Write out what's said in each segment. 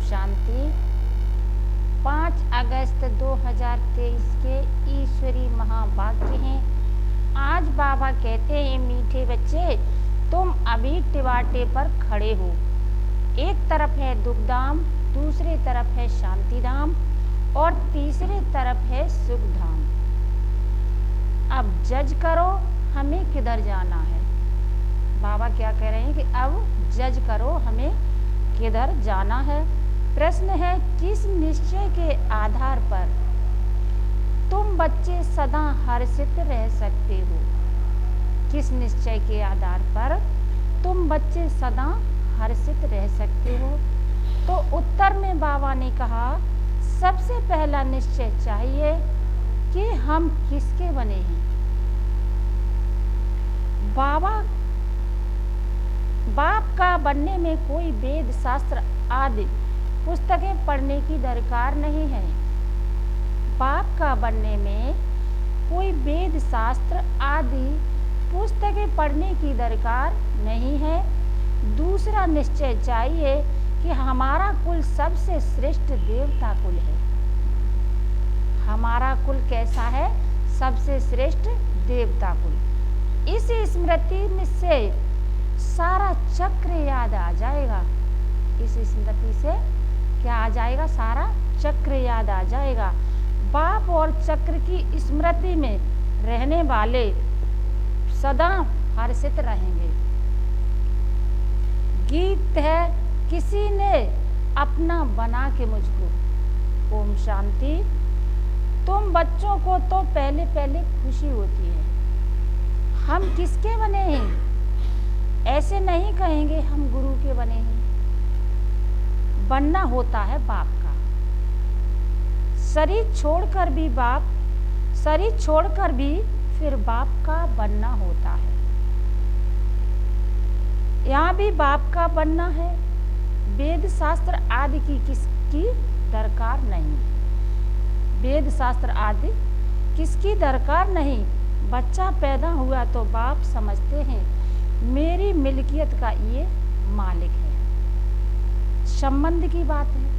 शांति। 5 अगस्त 2023 के ईश्वरी महावाक्य हैं। आज बाबा कहते हैं, मीठे बच्चे, तुम अभी टिवाटे पर खड़े हो। एक तरफ है दुखधाम, दूसरी तरफ है शांतिधाम और तीसरी तरफ है सुखधाम। अब जज करो हमें किधर जाना है। बाबा क्या कह रहे हैं कि अब जज करो हमें किधर जाना है। प्रश्न है, किस निश्चय के आधार पर तुम बच्चे सदा हर्षित रह सकते हो? किस निश्चय के आधार पर तुम बच्चे सदा हर्षित रह सकते हो? तो उत्तर में बाबा ने कहा, सबसे पहला निश्चय चाहिए कि हम किसके बने हैं। बाप का बनने में कोई वेद शास्त्र आदि पुस्तकें पढ़ने की दरकार नहीं है। बाप का बनने में कोई वेद शास्त्र आदि पुस्तकें पढ़ने की दरकार नहीं है। दूसरा निश्चय चाहिए कि हमारा कुल सबसे श्रेष्ठ देवता कुल है। हमारा कुल कैसा है? सबसे श्रेष्ठ देवता कुल। इस स्मृति में से सारा चक्र याद आ जाएगा। इस स्मृति से क्या आ जाएगा? सारा चक्र याद आ जाएगा। बाप और चक्र की स्मृति में रहने वाले सदा हर्षित रहेंगे। गीत है, किसी ने अपना बना के मुझको। ओम शांति। तुम बच्चों को तो पहले पहले खुशी होती है, हम किसके बने हैं। ऐसे नहीं कहेंगे हम गुरु के बने हैं। बनना होता है बाप का। शरीर छोड़कर भी फिर बाप का बनना होता है। यहाँ भी बाप का बनना है। वेद शास्त्र आदि की किसकी दरकार नहीं। वेद शास्त्र आदि किसकी दरकार नहीं। बच्चा पैदा हुआ तो बाप समझते हैं मेरी मिल्कियत का ये मालिक है। संबंध की बात है।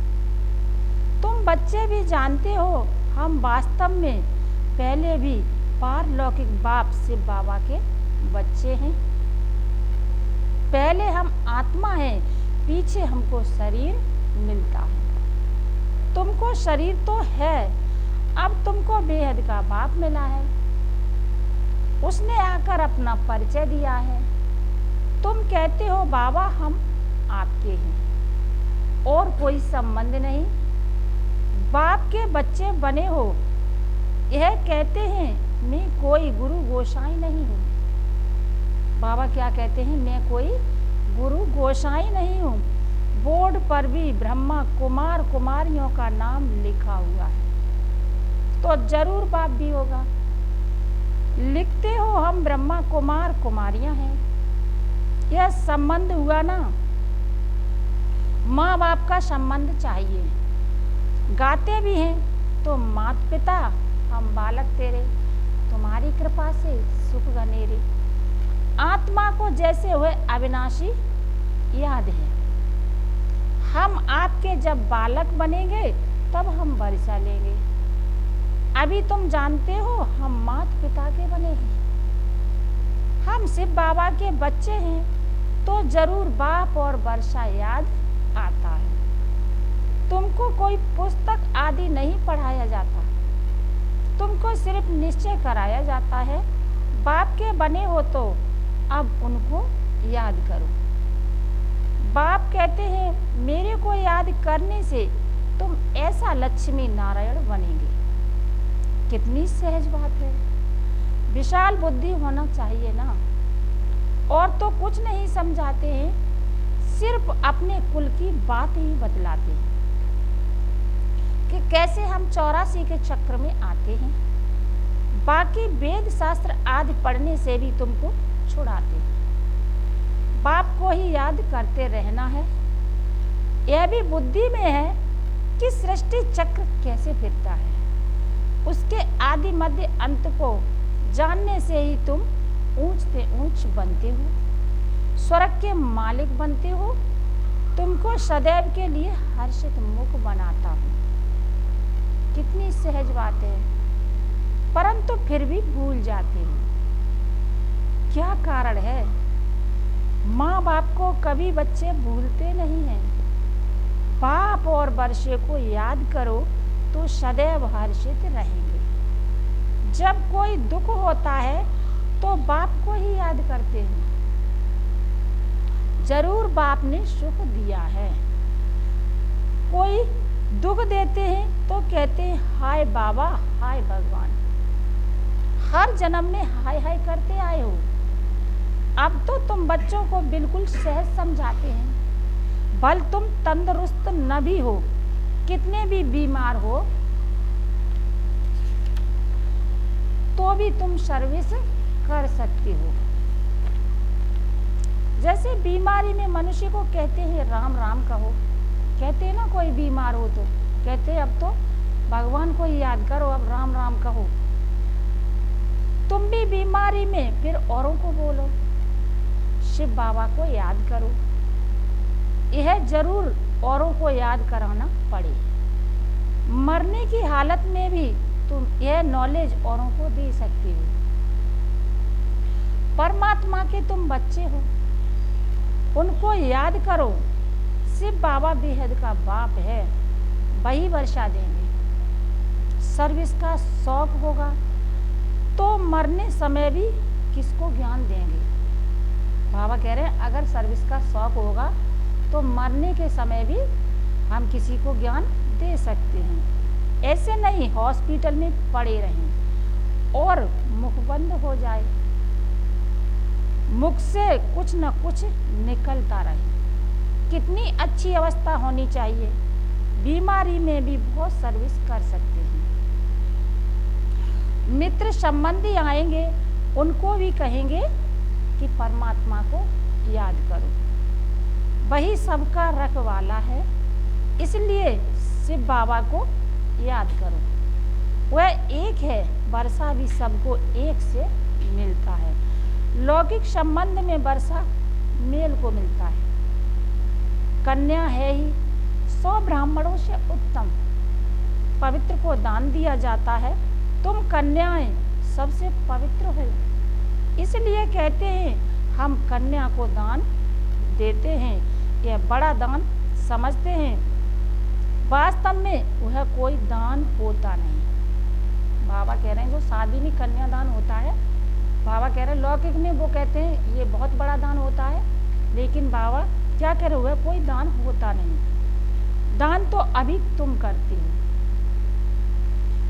तुम बच्चे भी जानते हो, हम वास्तव में पहले भी पारलौकिक बाप शिव बाबा के बच्चे हैं। पहले हम आत्मा हैं, पीछे हमको शरीर मिलता है। तुमको शरीर तो है, अब तुमको बेहद का बाप मिला है। उसने आकर अपना परिचय दिया है। तुम कहते हो बाबा हम आपके हैं और कोई संबंध नहीं। बाप के बच्चे बने हो, यह कहते हैं मैं कोई गुरु गोसाई नहीं हूँ। बाबा क्या कहते हैं? मैं कोई गुरु गोसाई नहीं हूँ। बोर्ड पर भी ब्रह्मा कुमार कुमारियों का नाम लिखा हुआ है, तो जरूर बाप भी होगा। लिखते हो हम ब्रह्मा कुमार कुमारियां हैं। यह संबंध हुआ ना, माँ बाप का संबंध चाहिए। गाते भी हैं तो मात पिता हम बालक तेरे, तुम्हारी कृपा से सुख घनेरे। आत्मा को जैसे हुए अविनाशी याद है। हम आपके जब बालक बनेंगे तब हम वर्षा लेंगे। अभी तुम जानते हो हम मात पिता के बने हैं। हम शिव बाबा के बच्चे हैं तो जरूर बाप और वर्षा याद आता है। तुमको कोई पुस्तक आदि नहीं पढ़ाया जाता, तुमको सिर्फ निश्चय कराया जाता है। बाप के बने हो तो अब उनको याद करो। बाप कहते हैं मेरे को याद करने से तुम ऐसा लक्ष्मी नारायण बनेंगे। कितनी सहज बात है। विशाल बुद्धि होना चाहिए ना। और तो कुछ नहीं समझाते हैं, सिर्फ अपने कुल की बात ही बतलाते हैं कि कैसे हम 84 के चक्र में आते हैं। बाकी वेद शास्त्र आदि पढ़ने से भी तुमको छुड़ाते हैं। बाप को ही याद करते रहना है। यह भी बुद्धि में है कि सृष्टि चक्र कैसे फिरता है। उसके आदि मध्य अंत को जानने से ही तुम ऊंच से ऊंच बनते हो, स्वर्ग के मालिक बनते हो। तुमको को सदैव के लिए हर्षित मुख बनाता हूँ। कितनी सहज बात है, परंतु फिर भी भूल जाते हैं। क्या कारण है? माँ बाप को कभी बच्चे भूलते नहीं हैं। बाप और वर्षे को याद करो तो सदैव हर्षित रहेंगे। जब कोई दुख होता है तो बाप को ही याद करते हैं। जरूर बाप ने सुख दिया है। कोई दुख देते हैं तो कहते हैं हाय बाबा, हाय भगवान। हर जन्म में हाय हाय करते आए हो। अब तो तुम बच्चों को बिल्कुल सहज समझाते हैं। भल तुम तंदुरुस्त न भी हो, कितने भी बीमार हो, तो भी तुम सर्विस कर सकते हो। जैसे बीमारी में मनुष्य को कहते हैं राम राम कहो, कहते हैं ना, कोई बीमार हो तो कहते हैं अब तो भगवान को याद करो, अब राम राम कहो। तुम भी बीमारी में फिर औरों को बोलो शिव बाबा को याद करो। यह जरूर औरों को याद कराना पड़े। मरने की हालत में भी तुम यह नॉलेज औरों को दे सकते हो। परमात्मा के तुम बच्चे हो, उनको याद करो। शिव बाबा बेहद का बाप है, वही वर्षा देंगे। सर्विस का शौक होगा तो मरने समय भी किसको ज्ञान देंगे? बाबा कह रहे हैं अगर सर्विस का शौक होगा तो मरने के समय भी हम किसी को ज्ञान दे सकते हैं। ऐसे नहीं हॉस्पिटल में पड़े रहें और मुख बंद हो जाए, मुख से कुछ न कुछ निकलता रहे। कितनी अच्छी अवस्था होनी चाहिए। बीमारी में भी बहुत सर्विस कर सकते हैं। मित्र संबंधी आएंगे, उनको भी कहेंगे कि परमात्मा को याद करो, वही सबका रखवाला है, इसलिए शिव बाबा को याद करो। वह एक है, वर्षा भी सबको एक से मिलता है। लौकिक संबंध में वर्षा मेल को मिलता है। कन्या है ही 100 ब्राह्मणों से उत्तम, पवित्र को दान दिया जाता है। तुम कन्याएं सबसे पवित्र हो, इसलिए कहते हैं हम कन्या को दान देते हैं। यह बड़ा दान समझते हैं, वास्तव में वह कोई दान होता नहीं। बाबा कह रहे हैं जो शादी में कन्यादान होता है, बाबा कह रहे हैं लौकिक में वो कहते हैं ये बहुत बड़ा दान होता है, लेकिन बाबा क्या कह रहे हुए, कोई दान होता नहीं। दान तो अभी तुम करते हो,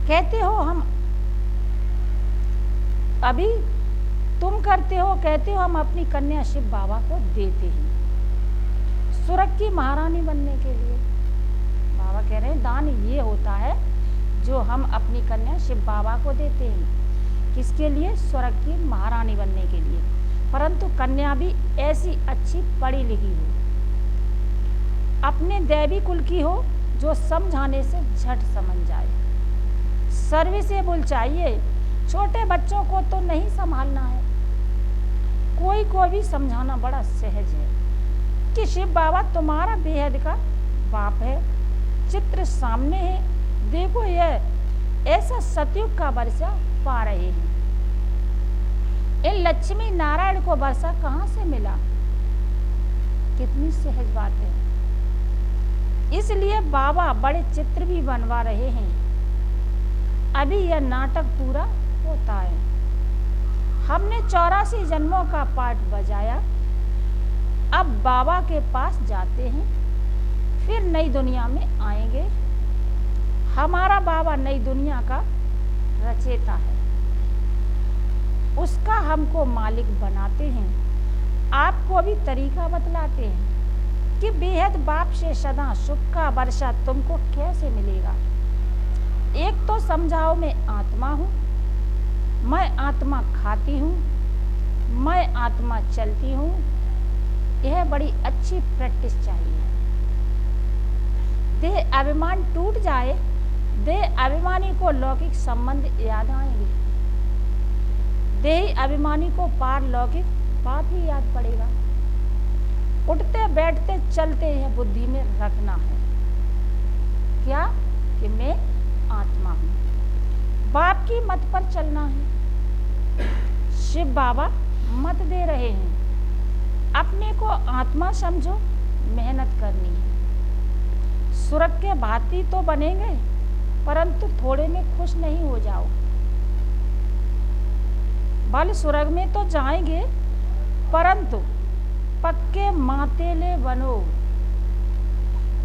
कहते हो हम अभी तुम करते हो, कहते हो हम अपनी कन्या शिव बाबा को देते हैं स्वर्ग की महारानी बनने के लिए। बाबा कह रहे हैं दान ये होता है जो हम अपनी कन्या शिव बाबा को देते हैं। किसके लिए? स्वर्ग की महारानी बनने के लिए। परंतु कन्या भी ऐसी अच्छी पढ़ी लिखी हो, अपने दैवी कुल की हो, जो समझाने से झट समझ जाए। सर्विसेबल चाहिए। छोटे बच्चों को तो नहीं संभालना है, कोई को भी समझाना बड़ा सहज है कि शिव बाबा तुम्हारा बेहद का बाप है। चित्र सामने है, देखो यह ऐसा सतयुग का वर्षा पा रहे हैं। इन लक्ष्मी नारायण को वर्षा कहाँ से मिला? कितनी सहज बात है। इसलिए बाबा बड़े चित्र भी बनवा रहे हैं। अभी यह नाटक पूरा होता है। हमने 84 जन्मों का पाठ बजाया, अब बाबा के पास जाते हैं, फिर नई दुनिया में आएंगे। हमारा बाबा नई दुनिया का रचेता है, उसका हमको मालिक बनाते हैं। आपको भी तरीका बतलाते हैं कि बेहद बाप से सदा सुख का वर्षा तुमको कैसे मिलेगा। एक तो समझाओ मैं आत्मा हूँ, मैं आत्मा खाती हूँ, मैं आत्मा चलती हूँ। यह बड़ी अच्छी प्रैक्टिस चाहिए। देह अभिमान टूट जाए, देह अभिमानी को लौकिक संबंध याद आएंगे, देह अभिमानी को पारलौकिक बाप ही याद पड़ेगा। उठते बैठते चलते यह बुद्धि में रखना है क्या कि मैं आत्मा हूँ। बाप की मत पर चलना है। शिव बाबा मत दे रहे हैं, अपने को आत्मा समझो, मेहनत करनी है। स्वर्ग के भांति तो बनेंगे, परंतु थोड़े में खुश नहीं हो जाओ। बल स्वर्ग में तो जाएंगे, परंतु पक्के मातेले बनो।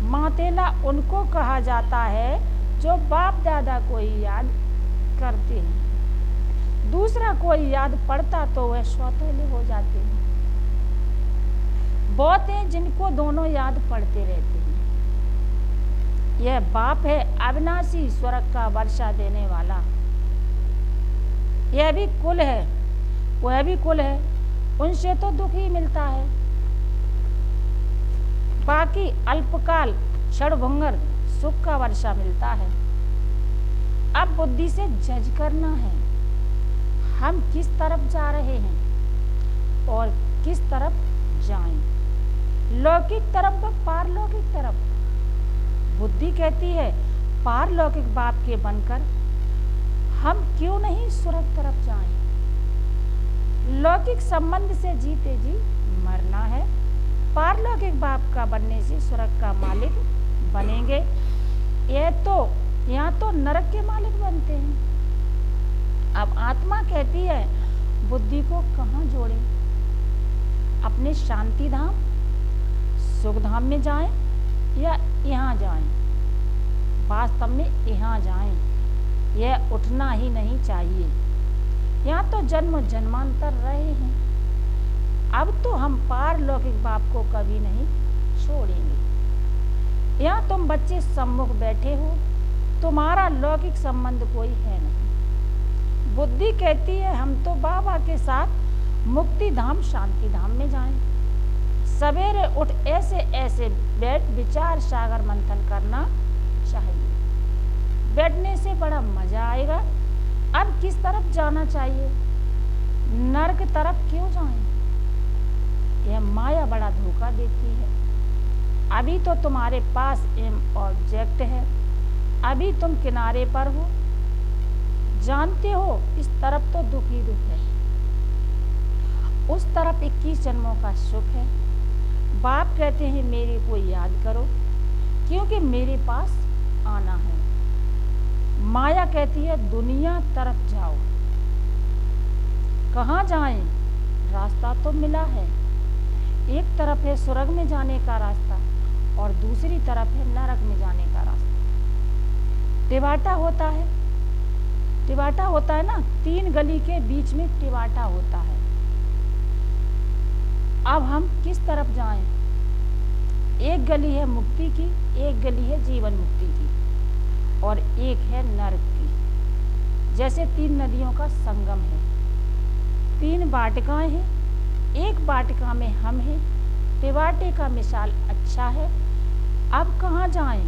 मातेला उनको कहा जाता है जो बाप दादा को ही याद करते हैं। दूसरा कोई याद पड़ता तो वह सौतेले हो जाते हैं। बहुत हैं जिनको दोनों याद पड़ते रहते हैं। यह बाप है अविनाशी, स्वर्ग का वर्षा देने वाला। यह भी कुल है, वह भी कुल है, उनसे तो दुख ही मिलता है। बाकी अल्पकाल क्षणभंगुर सुख का वर्षा मिलता है। अब बुद्धि से जज करना है, हम किस तरफ जा रहे हैं और किस तरफ जाएं। लौकिक तरफ व पारलौकिक तरफ। बुद्धि कहती है पारलौकिक बाप के बनकर हम क्यों नहीं स्वर्ग तरफ जाएं। लौकिक संबंध से जीते जी मरना है, पारलौकिक बाप का बनने से स्वर्ग का मालिक बनेंगे। यहाँ तो नरक के मालिक बनते हैं। अब आत्मा कहती है बुद्धि को कहाँ जोड़ें, अपने शांति धाम सुख धाम में जाएं या यहाँ जाएं। वास्तव में यहाँ जाएं, यह उठना ही नहीं चाहिए। यहाँ तो जन्म जन्मांतर रहे हैं, अब तो हम पारलौकिक बाप को कभी नहीं छोड़ेंगे। यहाँ तुम बच्चे सम्मुख बैठे हो, तुम्हारा लौकिक संबंध कोई है नहीं। बुद्धि कहती है हम तो बाबा के साथ मुक्ति धाम शांति धाम में जाएं। सवेरे उठ ऐसे ऐसे बैठ विचार सागर मंथन करना चाहिए, बैठने से बड़ा मजा आएगा। अब किस तरफ जाना चाहिए, नरक तरफ क्यों जाएं। यह माया बड़ा धोखा देती है। अभी तो तुम्हारे पास एम ऑब्जेक्ट है, अभी तुम किनारे पर हो, जानते हो इस तरफ तो दुख ही दुख है, उस तरफ 21 जन्मों का सुख है। बाप कहते हैं मेरे को याद करो क्योंकि मेरे पास आना है। माया कहती है दुनिया तरफ जाओ। कहाँ जाएं, रास्ता तो मिला है। एक तरफ है स्वर्ग में जाने का रास्ता और दूसरी तरफ है नरक में जाने का रास्ता। टिवाटा होता है ना, 3 गली के बीच में टिवाटा होता है। अब हम किस तरफ जाएं। एक गली है मुक्ति की, एक गली है जीवन मुक्ति की और एक है नरक की। जैसे 3 नदियों का संगम है, 3 वाटिकाएं हैं, एक वाटिका में हम हैं। टिवाटे का मिसाल अच्छा है। अब कहाँ जाएं,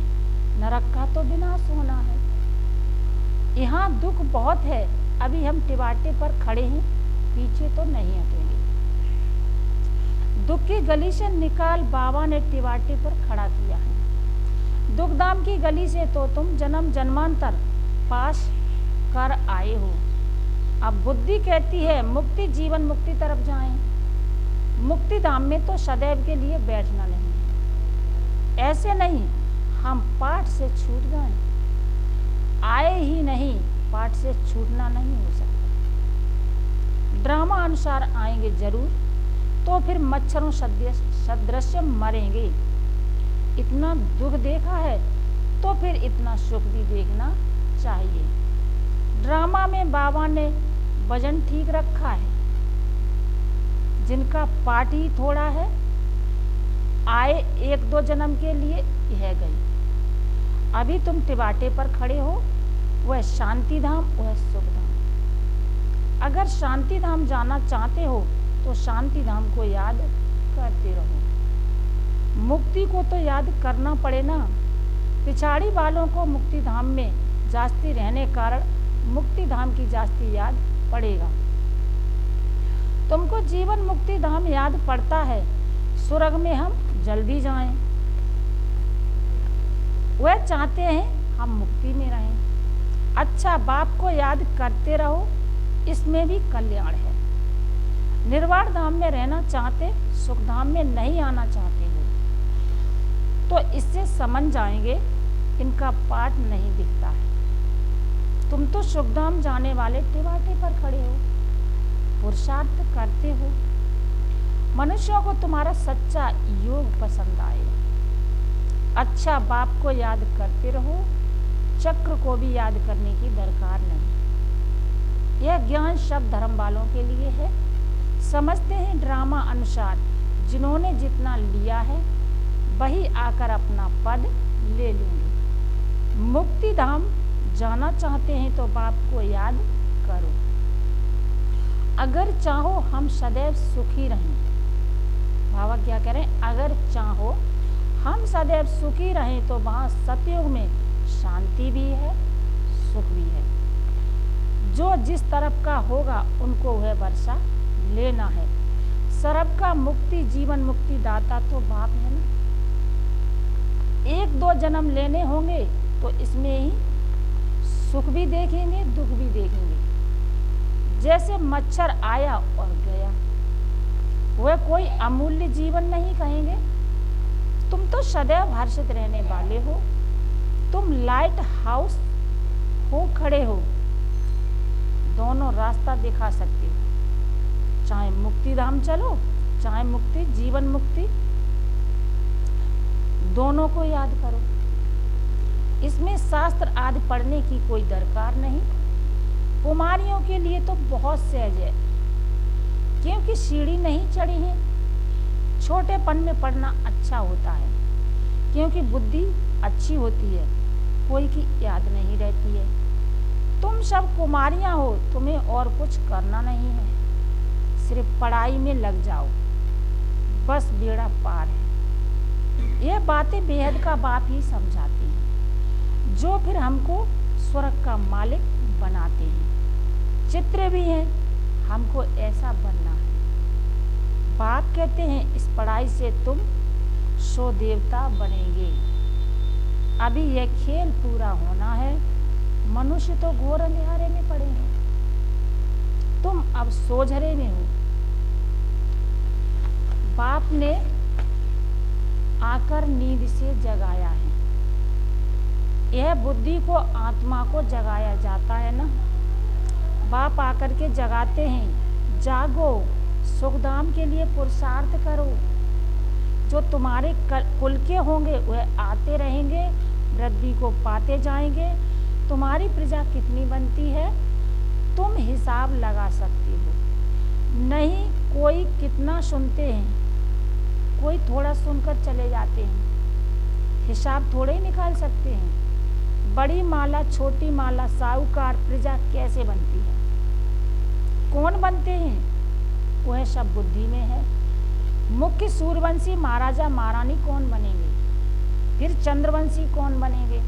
नरक का तो विनाश होना है। यहाँ दुख बहुत है, अभी हम टिवाटे पर खड़े हैं, पीछे तो नहीं हटेंगे। दुख की गली से निकाल बाबा ने टिवाटे पर खड़ा किया है। दुखधाम की गली से तो तुम जन्म जन्मांतर पास कर आए हो। अब बुद्धि कहती है मुक्ति जीवन मुक्ति तरफ जाएं। मुक्ति धाम में तो सदैव के लिए बैठना नहीं है। ऐसे नहीं हम पाठ से छूट गए, आए ही नहीं, पाठ से छूटना नहीं हो सकता। ड्रामा अनुसार आएंगे जरूर, तो फिर मच्छरों सदृश मरेंगे। इतना दुख देखा है तो फिर इतना सुख भी देखना चाहिए। ड्रामा में बाबा ने वजन ठीक रखा है। जिनका पाठ ही थोड़ा है, आए 1-2 जन्म के लिए, यह गई। अभी तुम टिवाटे पर खड़े हो, वह शांति धाम, वह सुख धाम। अगर शांति धाम जाना चाहते हो तो शांति धाम को याद करते रहो। मुक्ति को तो याद करना पड़े ना। पिछाड़ी वालों को मुक्ति धाम में जास्ती रहने कारण मुक्ति धाम की जास्ती याद पड़ेगा। तुमको जीवन मुक्ति धाम याद पड़ता है, स्वर्ग में हम जल्दी जाएं। वह चाहते हैं हम मुक्ति में रहें। अच्छा, बाप को याद करते रहो, इसमें भी कल्याण है। निर्वाण धाम में रहना चाहते, सुख धाम में नहीं आना चाहते हो, तो इससे समझ जाएंगे इनका पाठ नहीं दिखता है। तुम तो सुखधाम जाने वाले टिवाटे पर खड़े हो, पुरुषार्थ करते हो। मनुष्यों को तुम्हारा सच्चा योग पसंद आएगा। अच्छा, बाप को याद करते रहो, चक्र को भी याद करने की दरकार नहीं। यह ज्ञान शब्द धर्म वालों के लिए है। समझते हैं ड्रामा अनुसार जिन्होंने जितना लिया है वही आकर अपना पद ले लेंगे। मुक्ति धाम जाना चाहते हैं तो बाप को याद करो। अगर चाहो हम सदैव सुखी रहें। बाबा क्या कह रहे हैं? अगर चाहो हम सदैव सुखी रहें तो वहाँ सतयुग में शांति भी है, सुख भी है। जो जिस तरफ का होगा उनको वह वर्षा लेना है। सर्व का मुक्ति जीवन मुक्ति दाता तो बाप है ना। एक दो जन्म लेने होंगे तो इसमें ही सुख भी देखेंगे, दुख भी देखेंगे। जैसे मच्छर आया और गया, वह कोई अमूल्य जीवन नहीं कहेंगे। तुम तो सदैव हर्षित रहने वाले हो। तुम लाइट हाउस हो खड़े हो, दोनों रास्ता दिखा सकते हो। चाहे मुक्ति धाम चलो, चाहे मुक्ति जीवन मुक्ति, दोनों को याद करो। इसमें शास्त्र आदि पढ़ने की कोई दरकार नहीं। कुमारियों के लिए तो बहुत सहज है, क्योंकि सीढ़ी नहीं चढ़ी है। छोटेपन में पढ़ना अच्छा होता है, क्योंकि बुद्धि अच्छी होती है, कोई की याद नहीं रहती है। तुम सब कुमारियां हो, तुम्हें और कुछ करना नहीं है, सिर्फ पढ़ाई में लग जाओ, बस बेड़ा पार है। यह बातें बेहद का बाप ही समझाती हैं, जो फिर हमको स्वर्ग का मालिक बनाते हैं। चित्र भी हैं, हमको ऐसा बनना है। बाप कहते हैं इस पढ़ाई से तुम सो देवता बनेंगे। अभी यह खेल पूरा होना है। मनुष्य तो घोर अंधेरे में पड़े हैं, तुम अब सोझरे में हो। बाप ने आकर नींद से जगाया है। यह बुद्धि को आत्मा को जगाया जाता है ना। बाप आकर के जगाते हैं, जागो, सुखधाम के लिए पुरुषार्थ करो। जो तुम्हारे कुल के होंगे वह आते रहेंगे, वृद्धि को पाते जाएंगे। तुम्हारी प्रजा कितनी बनती है तुम हिसाब लगा सकती हो। नहीं कोई कितना सुनते हैं, कोई थोड़ा सुनकर चले जाते हैं, हिसाब थोड़े ही निकाल सकते हैं। बड़ी माला छोटी माला साहूकार प्रजा कैसे बनती है, कौन बनते हैं, वह सब बुद्धि में है। मुख्य सूर्यवंशी महाराजा महारानी कौन बनेंगे, फिर चंद्रवंशी कौन बनेंगे,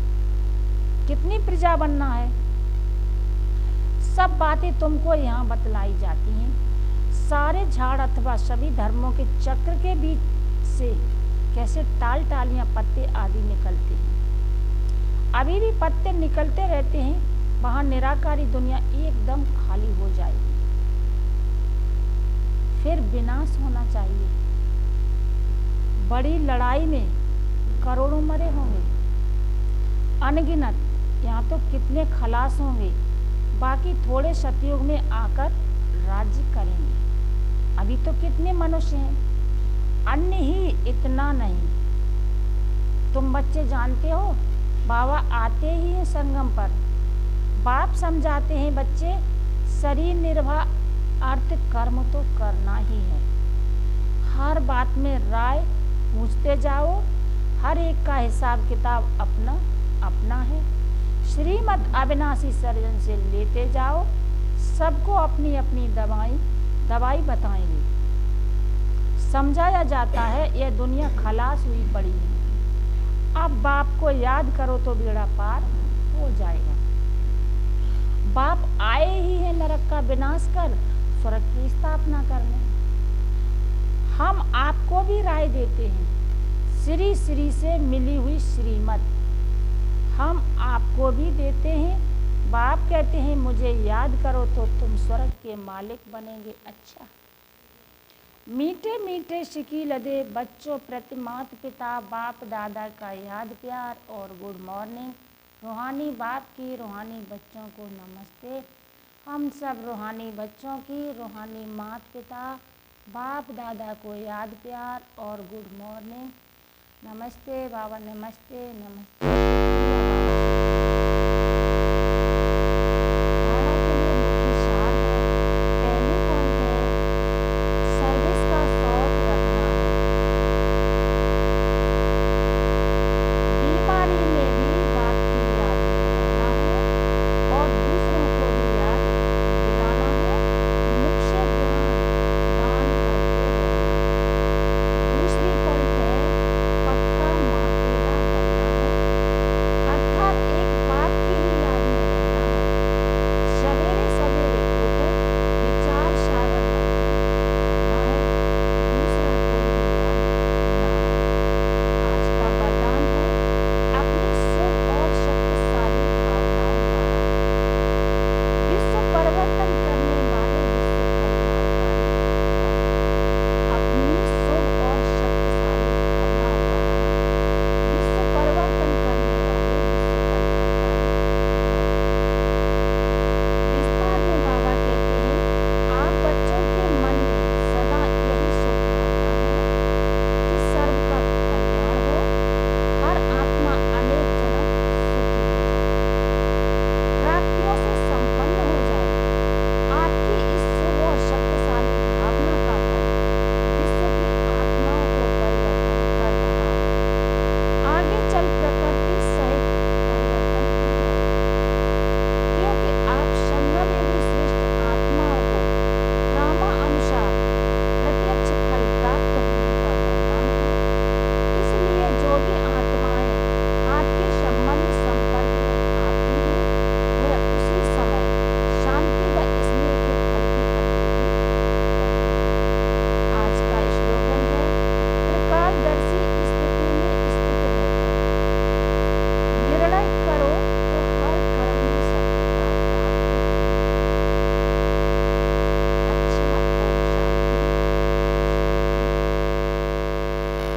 कितनी प्रजा बनना है, सब बातें तुमको यहाँ बतलाई जाती हैं। सारे झाड़ अथवा सभी धर्मों के चक्र के बीच से कैसे टाल टालियाँ पत्ते आदि निकलते हैं। अभी भी पत्ते निकलते रहते हैं। वहाँ निराकारी दुनिया एकदम खाली हो जाएगी, फिर विनाश होना चाहिए। बड़ी लड़ाई में करोड़ों मरे होंगे, अनगिनत। यहाँ तो कितने खलास होंगे, बाकी थोड़े सतयुग में आकर राज्य करेंगे। अभी तो कितने मनुष्य हैं, अन्य ही इतना नहीं। तुम बच्चे जानते हो बाबा आते ही हैं संगम पर। बाप समझाते हैं बच्चे, शरीर निर्वाह अर्थ कर्म तो करना ही है। हर बात में राय पूछते जाओ, हर एक का हिसाब किताब अपना अपना है। श्रीमद् अविनाशी सर्जन से लेते जाओ, सबको अपनी अपनी दवाई बताएंगे। समझाया जाता है यह दुनिया खलास हुई पड़ी है, अब बाप को याद करो तो बेड़ा पार हो जाएगा। बाप आए ही है नरक का विनाश कर स्वर्ग की स्थापना करने। हम आपको भी राय देते हैं, श्री श्री से मिली हुई श्रीमत हम आपको भी देते हैं। बाप कहते हैं मुझे याद करो तो तुम स्वर्ग के मालिक बनेंगे। अच्छा, मीठे मीठे शिकी लदे बच्चों प्रति माता पिता बाप दादा का याद प्यार और गुड मॉर्निंग। रूहानी बाप की रूहानी बच्चों को नमस्ते। हम सब रूहानी बच्चों की रूहानी माता पिता बाप दादा को याद प्यार और गुड मॉर्निंग। नमस्ते बाबा, नमस्ते नमस्ते।